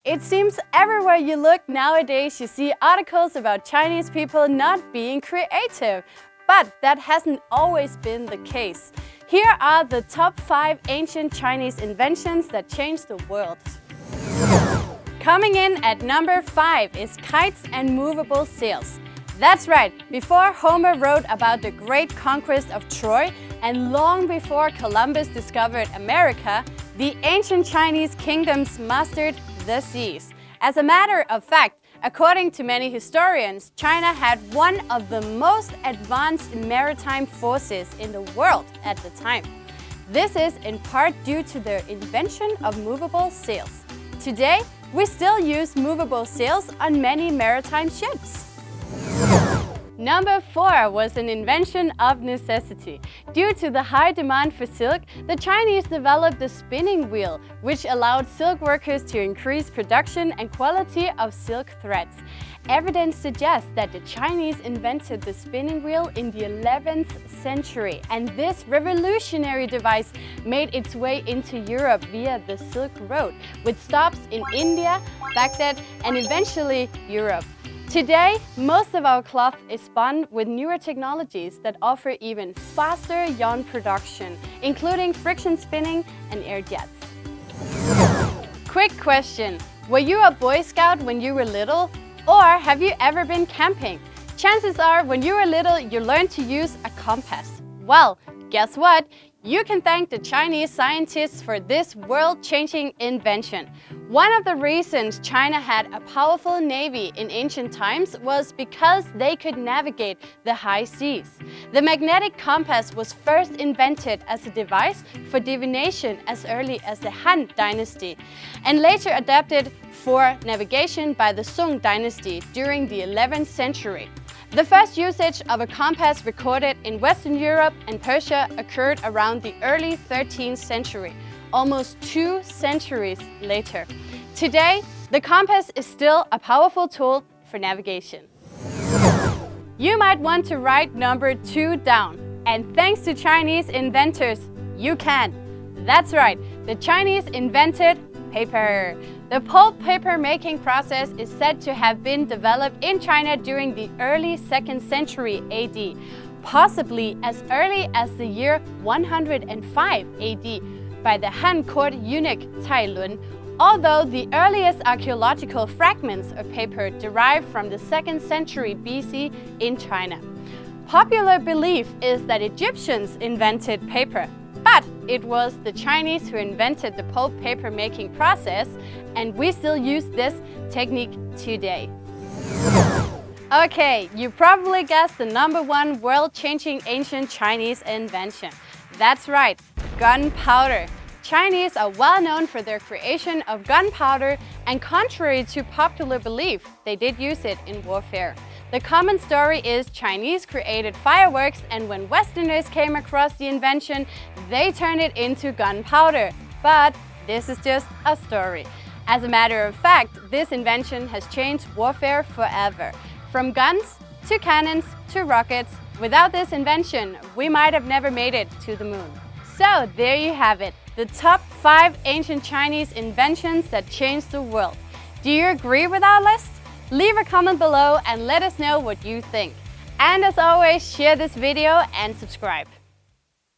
It seems everywhere you look nowadays you see articles about Chinese people not being creative. But that hasn't always been the case. Here are the top 5 ancient Chinese inventions that changed the world. Coming in at number 5 is kites and movable sails. That's right, before Homer wrote about the great conquest of Troy and long before Columbus discovered America, the ancient Chinese kingdoms mastered the seas. As a matter of fact, according to many historians, China had one of the most advanced maritime forces in the world at the time. This is in part due to their invention of movable sails. Today, we still use movable sails on many maritime ships. Number 4 was an invention of necessity. Due to the high demand for silk, the Chinese developed the spinning wheel, which allowed silk workers to increase production and quality of silk threads. Evidence suggests that the Chinese invented the spinning wheel in the 11th century, and this revolutionary device made its way into Europe via the Silk Road, with stops in India, Baghdad, and eventually Europe. Today, most of our cloth is spun with newer technologies that offer even faster yarn production, including friction spinning and air jets. Quick question: were you a Boy Scout when you were little? Or have you ever been camping? Chances are when you were little you learned to use a compass. Well, guess what? You can thank the Chinese scientists for this world-changing invention. One of the reasons China had a powerful navy in ancient times was because they could navigate the high seas. The magnetic compass was first invented as a device for divination as early as the Han Dynasty, and later adapted for navigation by the Song Dynasty during the 11th century. The first usage of a compass recorded in Western Europe and Persia occurred around the early 13th century, almost 2 centuries later. Today, the compass is still a powerful tool for navigation. You might want to write number 2 down. And thanks to Chinese inventors, you can. That's right, the Chinese invented paper. The pulp paper making process is said to have been developed in China during the early 2nd century AD, possibly as early as the year 105 AD by the Han court eunuch Cai Lun, although the earliest archaeological fragments of paper derive from the 2nd century BC in China. Popular belief is that Egyptians invented paper, but it was the Chinese who invented the pulp paper making process, and we still use this technique today. Okay, you probably guessed the number 1 world-changing ancient Chinese invention. That's right, gunpowder. Chinese are well known for their creation of gunpowder, and contrary to popular belief, they did use it in warfare. The common story is Chinese created fireworks, and when Westerners came across the invention, they turned it into gunpowder. But this is just a story. As a matter of fact, this invention has changed warfare forever. From guns to cannons to rockets, without this invention, we might have never made it to the moon. So there you have it, the top 5 ancient Chinese inventions that changed the world. Do you agree with our list? Leave a comment below and let us know what you think. And as always, share this video and subscribe.